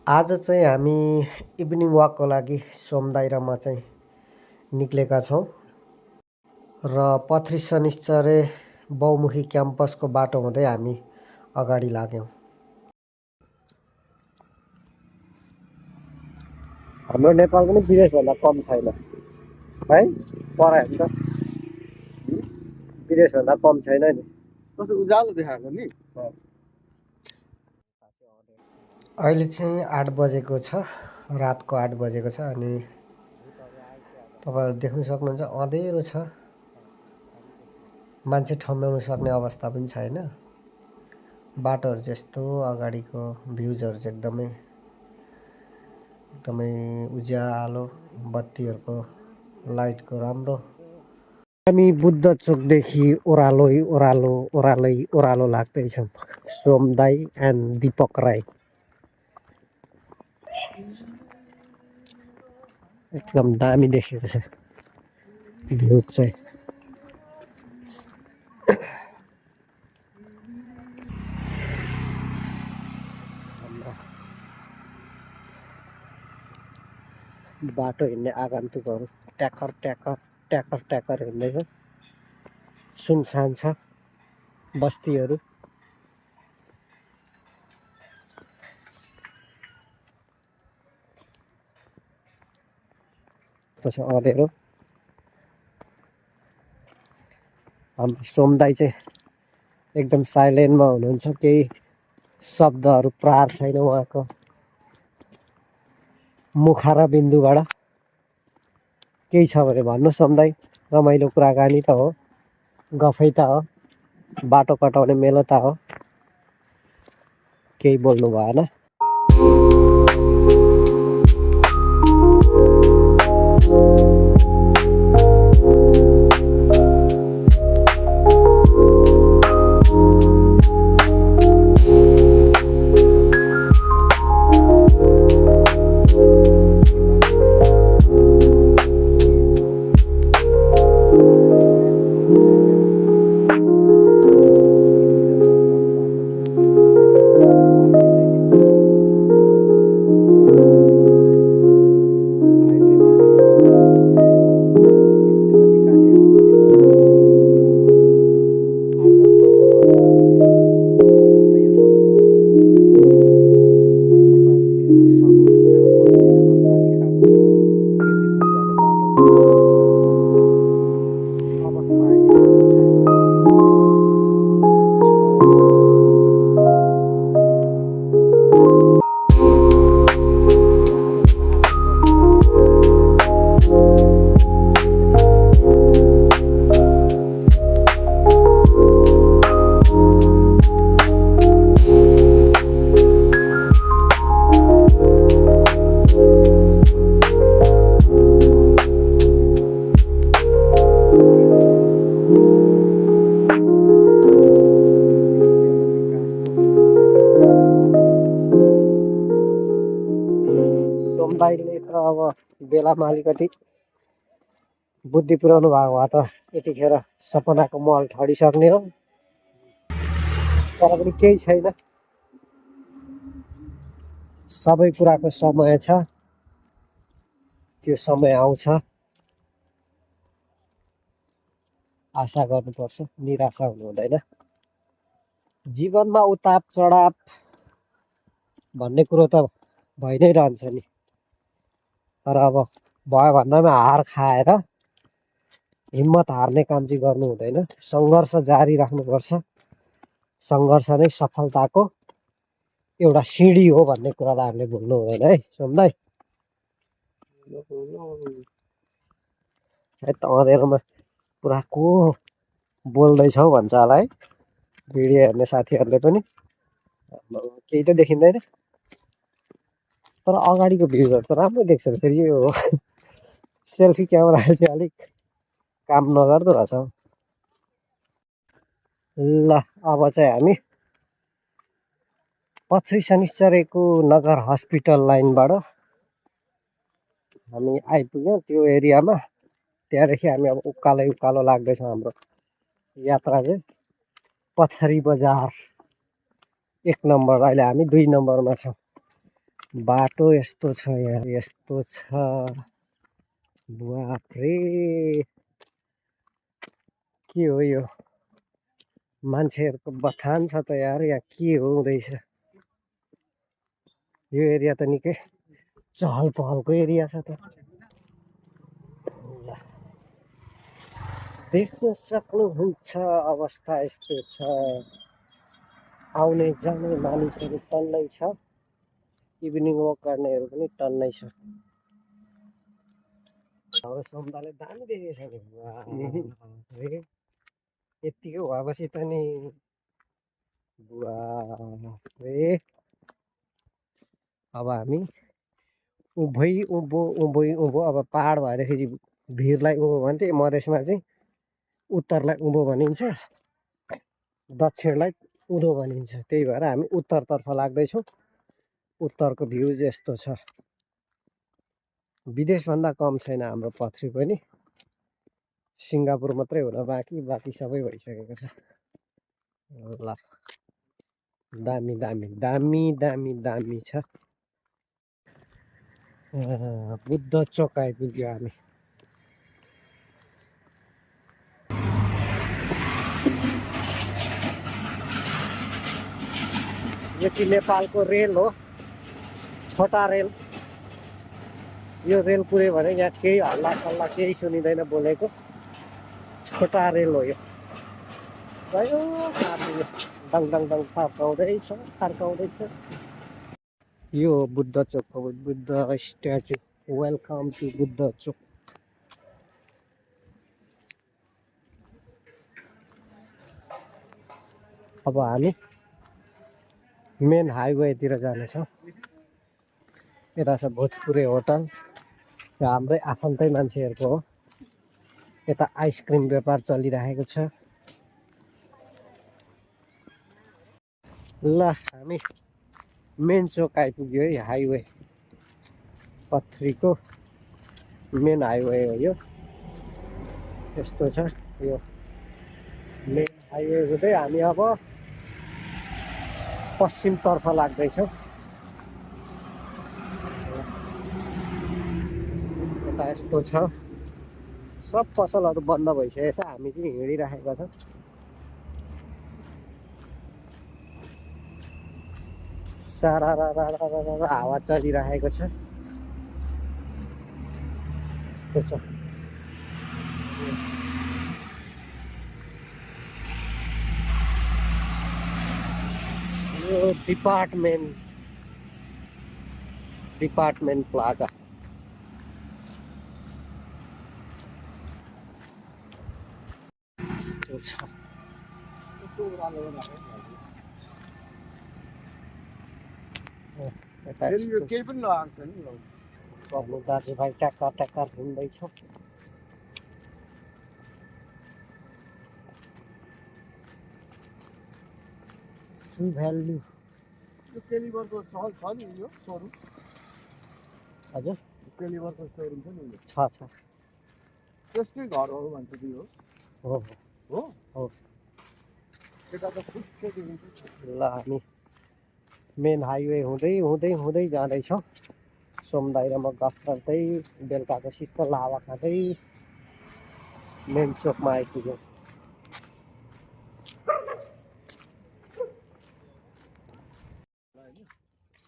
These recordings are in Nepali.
आज चाहिँ हामी इभिनिङ वाकको लागि सोमदाई र म चाहिँ निक्लेका छौँ र पथरी शनिश्चरे बहुमुखी क्याम्पसको बाटो हुँदै हामी अगाडि लाग्यौँ। हाम्रो नेपाल पनि विदेशभन्दा कम छैन है, परायो नि त, विदेशभन्दा कम छैन नि। कस्तो उज्यालो देखाएको नि। अहिले चाहिँ 8 बजेको छ, रातको 8 बजेको छ अनि तपाईँहरू देख्न सक्नुहुन्छ अँधेरो छ, मान्छे ठम्ब्याउन सक्ने अवस्था पनि छैन। बाटोहरू चाहिँ यस्तो अगाडिको भ्युजहरू चाहिँ एकदमै उज्यालो, बत्तीहरूको लाइटको राम्रो। हामी बुद्ध चोकदेखि ओह्रालो लाग्दैछौँ। सोमदाई एन्ड दीपक राई एकदम दामी देखेको छ भ्यू चाहिँ। बाटो हिँड्ने आगन्तुकहरू ट्याकर हिँड्दैछ। सुनसान छ बस्तीहरू। अँधेरो। हाम्रो सोमदाई चाहिँ एकदम साइलेन्टमा हुनुहुन्छ, केही शब्दहरू प्रहार छैन उहाँको मुखा र बिन्दुबाट। केही छ भने भन्नु सोमदाई, रमाइलो कुराकानी त हो, गफै त हो, बाटो कटाउने मेलो त हो, केही बोल्नु भएन। सोमदाईले त अब बेलामा अलिकति बुद्धि पुऱ्याउनु भएको भए त यतिखेर सपनाको महल ठडिसक्ने हो, तर पनि केही छैन। सबै कुराको समय छ, त्यो समय आउँछ। आशा गर्नुपर्छ, निराशा हुनु हुँदैन। जीवनमा उताप चढाव भन्ने कुरो त भइ नै रहन्छ नि, तर अब भयो भन्दामा हार खाएर हिम्मत हार्ने काम चाहिँ गर्नु हुँदैन। सङ्घर्ष जारी राख्नुपर्छ। सङ्घर्ष नै सफलताको एउटा सिँढी हो भन्ने कुरालाई हामीले भुल्नु हुँदैन है सोमदाई। है त अँधेरोमा पुरा को बोल्दैछौ भन्छ होला है भिडियो हेर्ने साथीहरूले पनि। केही त देखिँदैन, तर अगाडिको भ्यूहरू त राम्रो देख्छ। फेरि यो सेल्फी क्यामेराले चाहिँ अलिक काम नगर्दो रहेछ। ल अब चाहिँ हामी पथरी शनिश्चरेको नगर हस्पिटल लाइनबाट हामी आइपुग्यौँ त्यो एरियामा। त्यहाँदेखि हामी अब उकालो लाग्दैछौँ हाम्रो यात्रा चाहिँ। पथरी बजार 1 नम्बर, अहिले हामी 2 नम्बरमा छौँ। बाटो यस्तो छ यहाँ, यस्तो छ। बाफ्रे के हो यो? मान्छेहरूको बथान छ त यार, यहाँ के हो हुँदैछ? यो एरिया त निकै चहल पहलको एरिया छ त। ल, देख्न सक्नुहुन्छ अवस्था यस्तो छ। आउने जाने मानिसहरू टन्नै छ, इभिनिङ वक गर्नेहरू पनि टन्नै छ। हाम्रो सोमदाले दामी देखेको छ नि। बाफ्रे, यत्तिकै भएपछि त नि बाफ्रे। अब हामी उभै उँभो उभै उँभो, अब पाहाड भएदेखि भिरलाई उँभो भन्थे, मधेसमा चाहिँ उत्तरलाई उँभो भनिन्छ, दक्षिणलाई उँधो भनिन्छ। त्यही भएर हामी उत्तरतर्फ लाग्दैछौँ। उत्तरको भ्युज यस्तो छ। विदेशभन्दा कम छैन हाम्रो पथरी पनि। सिङ्गापुर मात्रै हुन बाँकी सबै भइसकेको छ। ल, दामी दामी दामी दामी दामी छ। बुद्ध चोक आइपुग्यो हामी। यो चाहिँ नेपालको रेल हो, छोटा रेल। यो रेल पुऱ्यो भने यहाँ केही हल्ला सल्ला केही सुनिँदैन बोलेको। छोटा रेल हो यो। गयो काट्यो, डङ डङ डङ फर्काउँदैछ। यो हो बुद्ध चोकको Buddha statue. Welcome to Buddha Chowk. अब हामी मेन हाइवेतिर जानेछौँ। यता छ भोजपुरे होटल, यो हाम्रै आफन्तै मान्छेहरूको हो। यता आइसक्रिम व्यापार चलिरहेको छ। ल, हामी मेन चोक आइपुग्यो है। हाइवे पथरीको मेन हाइवे हो यो। यस्तो छ यो मेन हाइवे हुँदै हामी अब पश्चिमतर्फ लाग्दैछौँ। यता यस्तो छ, सब पसलहरू बन्द भइसकेको छ। हामी चाहिँ हिँडिराखेका छौँ। सारा हावा चलिरहेको छ। यस्तो छ। यो डिपार्टमेन्ट प्लाजा। यस्तो छ। यता यस्तो केही पनि लगाएको छैन नि। गर्नु दाजुभाइ ट्याक्कर हिँड्दैछ। True value. यो केलिबरको सहल छ नि यो सोरुम। हजुर, केलिबरको सोरुम छ नि यो। छ। त्यसकै घर हो भन्छ कि हो। हो हो हो। त्यता त फुट्छ देखिन्छ। ल, हामी मेन हाइवे हुँदै जाँदैछौँ। सोमदाई र म गफ गर्दै बेलुकाको शीतल हावा खाँदै मेन चोकमा आइपुग्यौँ।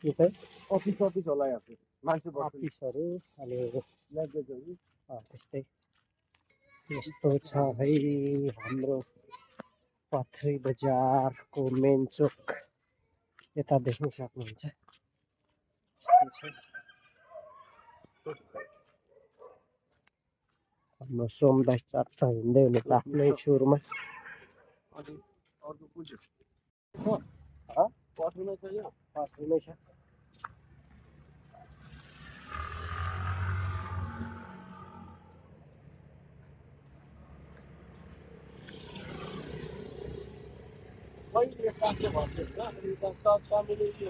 के चाहिँ अफिस होला यहाँ मान्छे अफिसहरू अनि ल्याङ्ग्वेजहरू त्यस्तै। यस्तो छ है हाम्रो पथरी बजारको मेन चोक। यता देख्न सक्नुहुन्छ। यस्तो छ। हाम्रो सोमदाई चट्ट हिँड्दै हुने आफ्नै सुरमा। अनि अर्को कुन छ पथरीमै छ यो, पथरीमै छ। कहिले यस्तो भन्छ अनि तपाईँले के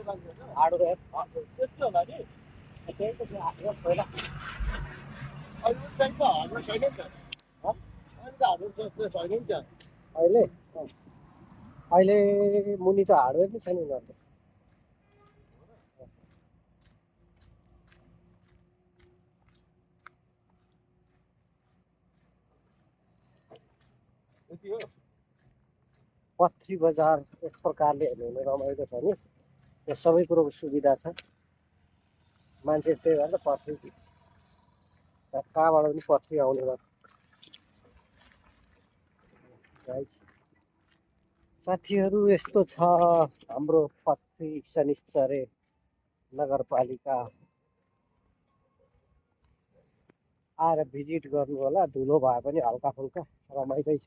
भन्छ हार्डवेयर त्यस्तो होला नि। त्यही त थियो पहिला। अहिले चाहिँ त हाम्रो छैन नि त। अहिले त हाम्रो जस्तो छैन नि त। अहिले अहिले मुनि त हार्डवेयर नै छैन उनीहरूको। यति हो। पथरी बजार एक प्रकारले हेर्नु भने रमाइलो छ नि, यहाँ सबै कुरोको सुविधा छ। मान्छे त्यही भएर त पथरी कहाँबाट पनि पथरी आउने गर्छ। साथीहरू यस्तो छ हाम्रो पथरी शनिश्चरी नगरपालिका, आएर भिजिट गर्नु होला। धुलो भए पनि हल्का फुल्का रमाइलै छ।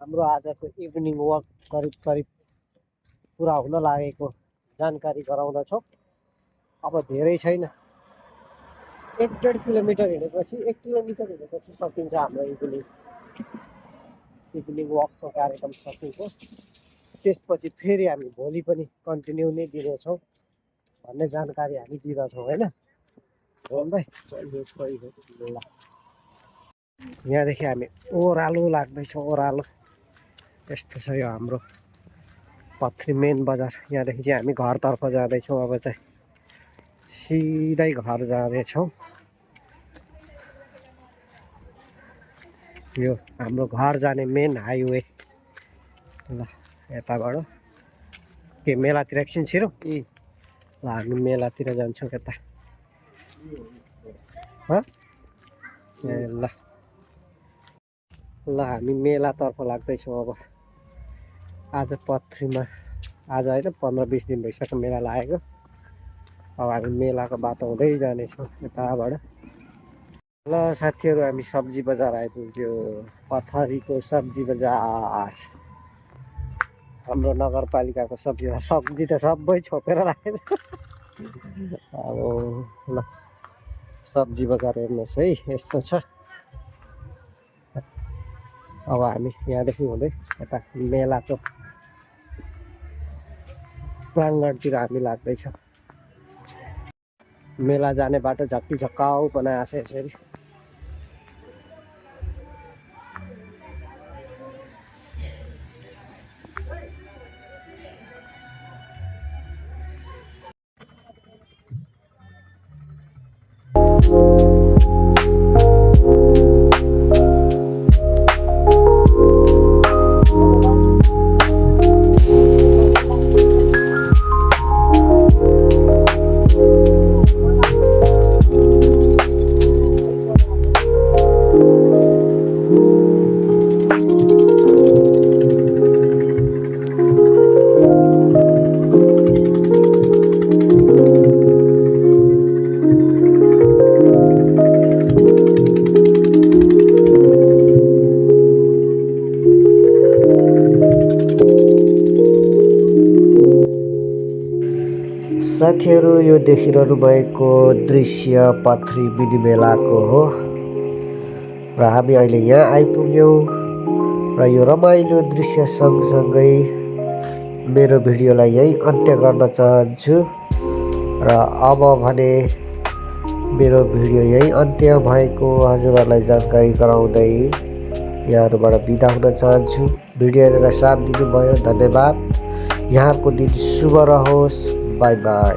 हाम्रो आजको इभिनिङ वक करिब करिब पुरा हुन लागेको जानकारी गराउँदछौँ। अब धेरै छैन, 1.5 किलोमिटर हिँडेपछि 1 किलोमिटर हिँडेपछि सकिन्छ हाम्रो इभिनिङ वकको कार्यक्रम सकिन्छ। त्यसपछि फेरि हामी भोलि पनि कन्टिन्यू नै दिनेछौँ भन्ने जानकारी हामी दिँदछौँ होइन भाइ। ल यहाँदेखि हामी ओह्रालो लाग्दैछौँ। ओह्रालो यस्तो छ यो हाम्रो पथरी मेन बजार। यहाँदेखि चाहिँ हामी घरतर्फ जाँदैछौँ। अब चाहिँ सिधै घर जाँदैछौँ। यो हाम्रो घर जाने मेन हाइवे। ल यताबाट के मेलातिर एकछिन छिरौँ। ल हामी मेलातिर जान्छौँ यता। ए ल ल हामी मेलातर्फ लाग्दैछौँ। अब आज पथरीमा आज होइन 15-20 दिन भइसक्यो मेला लागेको। अब हामी मेलाको बाटो हुँदै जानेछौँ यताबाट। ल साथीहरू हामी सब्जी बजार आइपुग्यो। पथरीको सब्जी बजार हाम्रो नगरपालिकाको सब्जी त सबै छोपेर राखेको। अब ल सब्जी बजार हेर्नुहोस् है यस्तो छ। अब हामी यहाँदेखि हुँदै यता मेलाको प्राङ्गणतिर हामी लाग्दैछौँ। मेला जाने बाटो झक्की झक्काउ बनाएको छ यसरी। साथीहरू यो देखिरहनु भएको दृश्य पथरी विधि मेलाको हो र हामी अहिले यहाँ आइपुग्यौँ र यो रमाइलो दृश्य सँगसँगै मेरो भिडियोलाई यही अन्त्य गर्न चाहन्छु र अब भने मेरो भिडियो यही अन्त्य भएको हजुरहरूलाई जानकारी गराउँदै यहाँहरूबाट बिदा हुन चाहन्छु। भिडियो हेरेर साथ दिनुभयो धन्यवाद। यहाँको दिन शुभ रहोस्। By by.